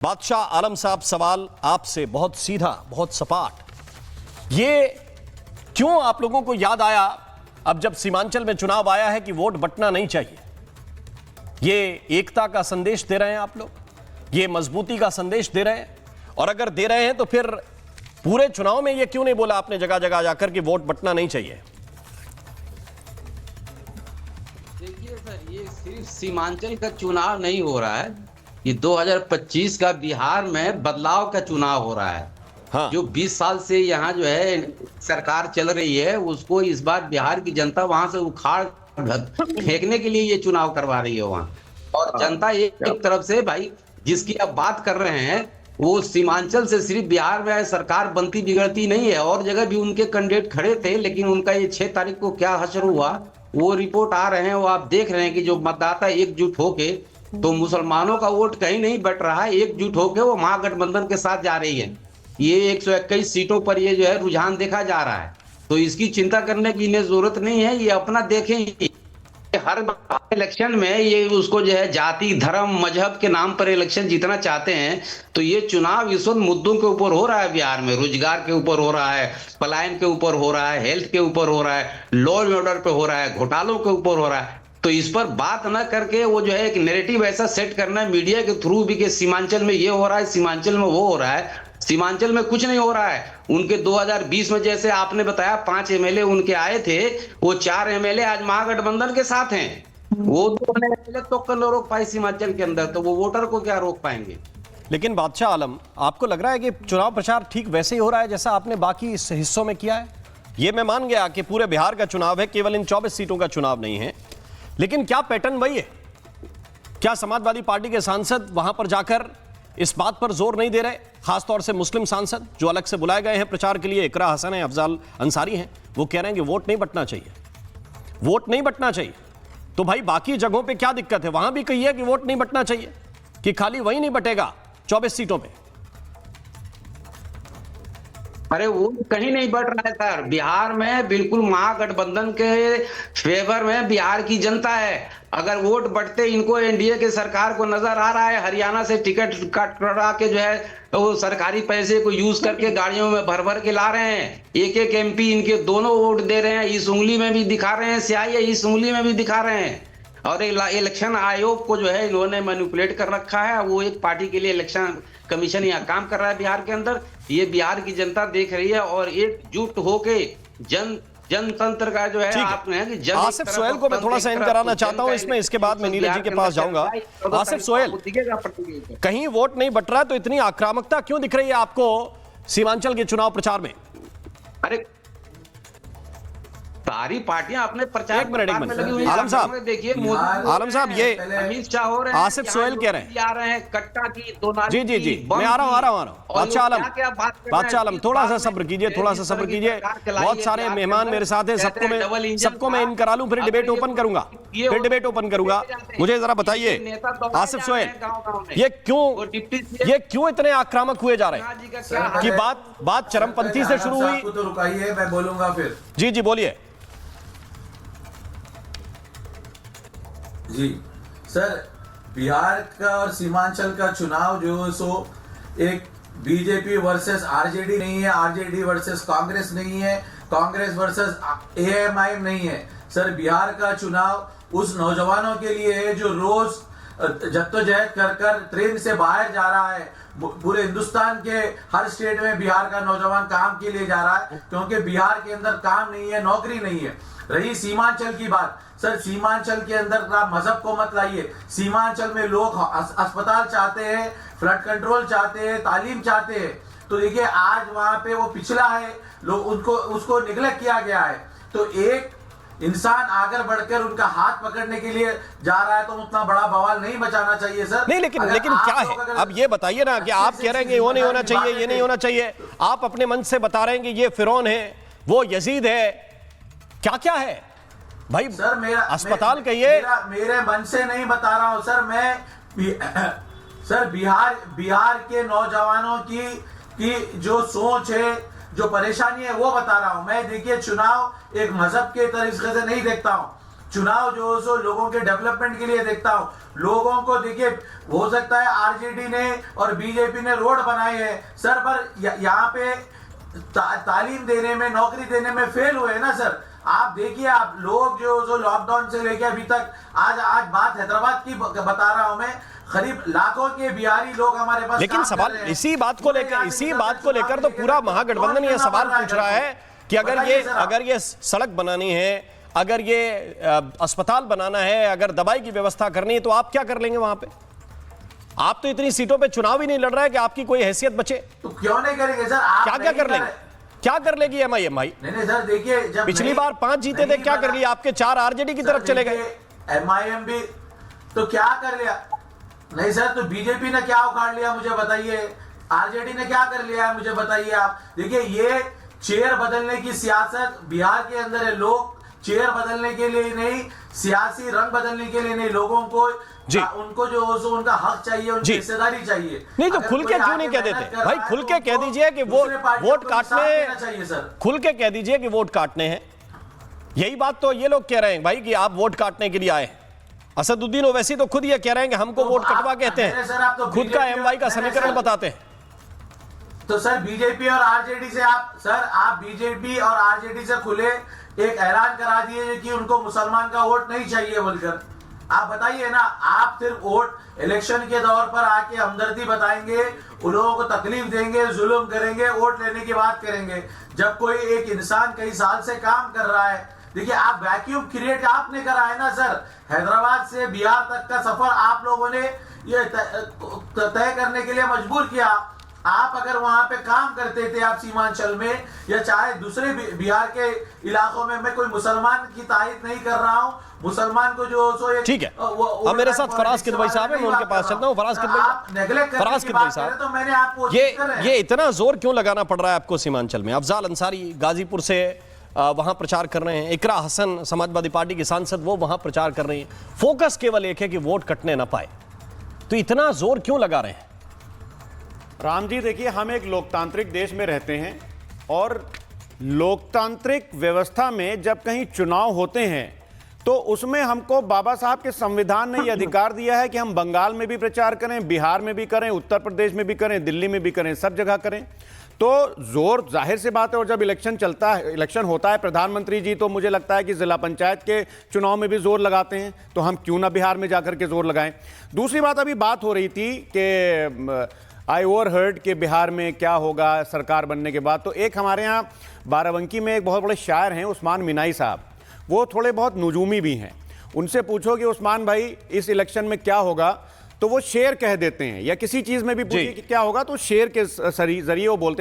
बादशाह आलम साहब, सवाल आपसे बहुत सीधा, बहुत सपाट। ये क्यों आप लोगों को याद आया अब जब सीमांचल में चुनाव आया है कि वोट बंटना नहीं चाहिए? ये एकता का संदेश दे रहे हैं आप लोग, ये मजबूती का संदेश दे रहे हैं? और अगर दे रहे हैं तो फिर पूरे चुनाव में ये क्यों नहीं बोला आपने जगह जगह जाकर कि वोट बंटना नहीं चाहिए? देखिए सर, ये सिर्फ सीमांचल का चुनाव नहीं हो रहा है, ये 2025 का बिहार में बदलाव का चुनाव हो रहा है। हाँ। जो 20 साल से यहाँ जो है सरकार चल रही है, उसको इस बार बिहार की जनता वहां से उखाड़ फेंकने के लिए ये चुनाव करवा रही है वहां। और जनता एक तरफ से भाई जिसकी आप बात कर रहे हैं, वो सीमांचल से सिर्फ बिहार में सरकार बनती बिगड़ती नहीं है, और जगह भी उनके कैंडिडेट खड़े थे, लेकिन उनका ये 6 तारीख को क्या हश्र हुआ वो रिपोर्ट आ रहे हैं, वो आप देख रहे हैं कि जो मतदाता एकजुट होके, तो मुसलमानों का वोट कहीं नहीं बट रहा है, एकजुट होकर वो महागठबंधन के साथ जा रही है। ये 121 सीटों पर ये जो है रुझान देखा जा रहा है, तो इसकी चिंता करने की इन्हें जरूरत नहीं है। ये अपना देखें, हर इलेक्शन में ये उसको जो है जाति धर्म मजहब के नाम पर इलेक्शन जीतना चाहते हैं। तो ये चुनाव इस वक्त मुद्दों के ऊपर हो रहा है बिहार में, रोजगार के ऊपर हो रहा है, पलायन के ऊपर हो रहा है, हेल्थ के ऊपर हो रहा है, लॉ एंड ऑर्डर पे हो रहा है, घोटालों के ऊपर हो रहा है। तो इस पर बात ना करके वो जो है एक नैरेटिव ऐसा सेट करना है मीडिया के थ्रू भी कि सीमांचल में ये हो रहा है, सीमांचल में वो हो रहा है। सीमांचल में कुछ नहीं हो रहा है। उनके 2020 में जैसे आपने बताया 5 एमएलए उनके आए थे, वो 4 एमएलए आज महागठबंधन के साथ हैं। वो 2 एमएलए तो कल रोक पाए सीमांचल के अंदर, तो वो वोटर को क्या रोक पाएंगे? लेकिन बादशाह आलम, आपको लग रहा है कि चुनाव प्रचार ठीक वैसे ही हो रहा है जैसा आपने बाकी इस हिस्सों में किया है? ये मैं मान गया कि पूरे बिहार का चुनाव है, केवल इन 24 सीटों का चुनाव नहीं है, लेकिन क्या पैटर्न वही है? क्या समाजवादी पार्टी के सांसद वहां पर जाकर इस बात पर जोर नहीं दे रहे, खासतौर से मुस्लिम सांसद जो अलग से बुलाए गए हैं प्रचार के लिए, इकरा हसन है, अफजाल अंसारी हैं, वो कह रहे हैं कि वोट नहीं बंटना चाहिए, वोट नहीं बंटना चाहिए। तो भाई बाकी जगहों पे क्या दिक्कत है? वहां भी कहिए कि वोट नहीं बंटना चाहिए, कि खाली वही नहीं बटेगा 24 सीटों पे। अरे वो कहीं नहीं बढ़ रहा है सर, बिहार में बिल्कुल महागठबंधन के फेवर में बिहार की जनता है। अगर वोट बढ़ते इनको एनडीए के सरकार को नजर आ रहा है, हरियाणा से टिकट कटवा के जो है वो सरकारी पैसे को यूज करके गाड़ियों में भर भर के ला रहे हैं। एक एक एमपी इनके दोनों वोट दे रहे हैं, इस उंगली में भी दिखा रहे हैं स्याही है, इस उंगली में भी दिखा रहे हैं। और इलेक्शन आयोग को जो है इन्होंने मैनिपुलेट कर रखा है, वो एक पार्टी के लिए इलेक्शन कमीशन यहाँ काम कर रहा है बिहार के अंदर। ये बिहार की जनता देख रही है, और एकजुट होके जनतंत्र का जो है आपने कि आसिफ सोहेल को मैं थोड़ा सा इन कराना चाहता हूं इसमें, इसके बाद मैं नीरज जी के पास जाऊंगा। आसिफ सोहेल, कहीं वोट नहीं बट रहा तो इतनी आक्रामकता क्यों दिख रही है आपको सीमांचल के चुनाव प्रचार में? अरे सारी पार्टियां अपने प्रचार एक मिनट आलम साहब, देखिए आलम साहब, ये अमित शाह हो रहे हैं, आसिफ सोहेल कह रहे हैं आ रहे हैं कट्टा की दो जी जी जी, मैं आ रहा हूं बादशाह आलम, बादशाह आलम थोड़ा सा सब्र कीजिए, थोड़ा सा सब्र कीजिए। बहुत सारे मेहमान मेरे साथ हैं, सबको मैं इन करा लूं, फिर डिबेट ओपन करूंगा, मुझे जरा बताइए आसिफ सोहेल, ये क्यों इतने आक्रामक हुए जा रहे हैं कि बात चरमपंथी से शुरू हुई? तो रुकाइए, मैं बोलूंगा फिर। जी जी बोलिए। जी सर, बिहार का और सीमांचल का चुनाव जो सो एक बीजेपी वर्सेस आरजेडी नहीं है, आरजेडी वर्सेस कांग्रेस नहीं है, कांग्रेस वर्सेस एएमआईएम नहीं है। सर, बिहार का चुनाव उस नौजवानों के लिए है जो रोज जद्दोजहद कर कर ट्रेन से बाहर जा रहा है। पूरे हिंदुस्तान के हर स्टेट में बिहार का नौजवान काम के लिए जा रहा है, क्योंकि बिहार के अंदर काम नहीं है, नौकरी नहीं है। रही सीमांचल की बात, सर सीमांचल के अंदर आप मजहब को मत लाइए। सीमांचल में लोग अस्पताल चाहते हैं, फ्लड कंट्रोल चाहते हैं, तालीम चाहते हैं। तो देखिए आज वहां पे वो पिछड़ा है, लोग उसको निगलेक्ट किया गया है। तो एक इंसान आगे बढ़कर उनका हाथ पकड़ने के लिए जा रहा है, तो उतना बड़ा बवाल नहीं बचाना चाहिए सर। नहीं, लेकिन क्या है अब ये बताइए ना, कि आप कह रहे हैं कि वो नहीं होना चाहिए, ये नहीं होना चाहिए, आप अपने मन से बता रहे हैं कि ये फिरौन है, वो यजीद है, क्या क्या है भाई? सर मेरा अस्पताल कहिए। मेरे मन से नहीं बता रहा हूं सर, मैं सर बिहार के नौजवानों की जो सोच है, जो परेशानी है, वो बता रहा हूं मैं। देखिए चुनाव एक मजहब के तरीके से नहीं देखता हूं। चुनाव जो है सो लोगों के डेवलपमेंट के लिए देखता हूं। लोगों को देखिए, हो सकता है आरजेडी ने और बीजेपी ने रोड बनाए हैं सर, पर यहाँ पे तालीम देने में, नौकरी देने में फेल हुए ना सर। आप देखिए, आप लोग जो लॉकडाउन से लेके अभी तक आज बात हैदराबाद की बता रहा हूं मैं, करीब लाखों के बिहारी लोग हमारे पास। लेकिन सवाल इसी बात को लेकर तो पूरा महागठबंधन ये सवाल पूछ रहा है कि अगर ये सड़क बनानी है, अगर ये अस्पताल बनाना है, अगर दवाई की व्यवस्था करनी है, तो आप क्या कर लेंगे वहां पे? आप तो इतनी सीटों पे चुनाव ही नहीं लड़ रहा है कि आपकी कोई हैसियत बचे। तो क्यों नहीं करेंगे सर? आप क्या कर लेंगे? क्या कर लेगी एमआईएम भाई? नहीं सर, देखिए, जब पिछली बार 5 जीते थे, क्या कर लिया? आपके 4 आरजेडी की तरफ चले गए। एमआईएम भी तो क्या कर लिया? नहीं सर, तो बीजेपी ने क्या उखाड़ लिया मुझे बताइए? आरजेडी ने क्या कर लिया है मुझे बताइए आप? देखिए, ये चेयर बदलने की सियासत बिहार के अंदर है। लोग चेयर बदलने के लिए नहीं, सियासी रंग बदलने के लिए नहीं, लोगों को उनको जो उनका हक चाहिए, उनकी हिस्सेदारी चाहिए। नहीं तो खुल के क्यों नहीं कह देते भाई? खुल के कह दीजिए कि वोट काटने चाहिए सर। खुल के कह दीजिए कि वोट काटने हैं। यही बात तो ये लोग कह रहे हैं भाई कि आप वोट काटने के लिए आए। असदुद्दीन ओवैसी तो खुद ये कह रहे हैं कि हमको वोट कटवा कहते हैं, खुद का एमवाई का समीकरण बताते हैं। तो सर बीजेपी और आरजेडी से आप बीजेपी और आरजेडी से खुले एक ऐलान करा दिए कि उनको मुसलमान का वोट नहीं चाहिए बोलकर। आप बताइए ना, आप सिर्फ वोट इलेक्शन के दौर पर आके हमदर्दी बताएंगे, उन लोगों को तकलीफ देंगे, जुल्म करेंगे, वोट लेने की बात करेंगे। जब कोई एक इंसान कई साल से काम कर रहा है, देखिए, आप वैक्यूम क्रिएट आपने करा है ना सर। हैदराबाद से बिहार तक का सफर आप लोगों ने ये तय करने के लिए मजबूर किया। आप अगर वहां पे काम करते थे, आप सीमांचल में या चाहे दूसरे बिहार के इलाकों में, मैं कोई मुसलमान की तारीफ नहीं कर रहा हूं, मुसलमान को जो ठीक है। अब मेरे साथ फराज किदवई साहब है, मैं उनके पास चलता हूं। फराज किदवई साहब, तो मैंने आपको ये इतना जोर क्यों लगाना पड़ रहा है आपको सीमांचल में? अफजाल अंसारी गाजीपुर से वहां प्रचार कर रहे हैं, इकरा हसन समाजवादी पार्टी की सांसद वो वहां प्रचार कर रही हैं। फोकस केवल एक है कि वोट कटने ना पाए, तो इतना जोर क्यों लगा रहे हैं? राम जी, देखिए, हम एक लोकतांत्रिक देश में रहते हैं और लोकतांत्रिक व्यवस्था में जब कहीं चुनाव होते हैं तो उसमें हमको बाबा साहब के संविधान ने यह अधिकार दिया है कि हम बंगाल में भी प्रचार करें, बिहार में भी करें, उत्तर प्रदेश में भी करें, दिल्ली में भी करें, सब जगह करें। तो जोर जाहिर सी बात है। और जब इलेक्शन होता है, प्रधानमंत्री जी तो मुझे लगता है कि जिला पंचायत के चुनाव में भी जोर लगाते हैं, तो हम क्यों ना बिहार में जाकर के जोर लगाएं। दूसरी बात, अभी बात हो रही थी कि आई ओवरहर्ड के बिहार में क्या होगा सरकार बनने के बाद। तो एक हमारे यहाँ बाराबंकी में एक बहुत बड़े शायर हैं, उस्मान मिनाई साहब, वो थोड़े बहुत नजूमी भी हैं। उनसे पूछो कि उस्मान भाई इस इलेक्शन में क्या होगा, तो वो शेर कह देते हैं, या किसी चीज़ में भी पूछिए कि क्या होगा तो शेर के जरिए वो बोलते हैं।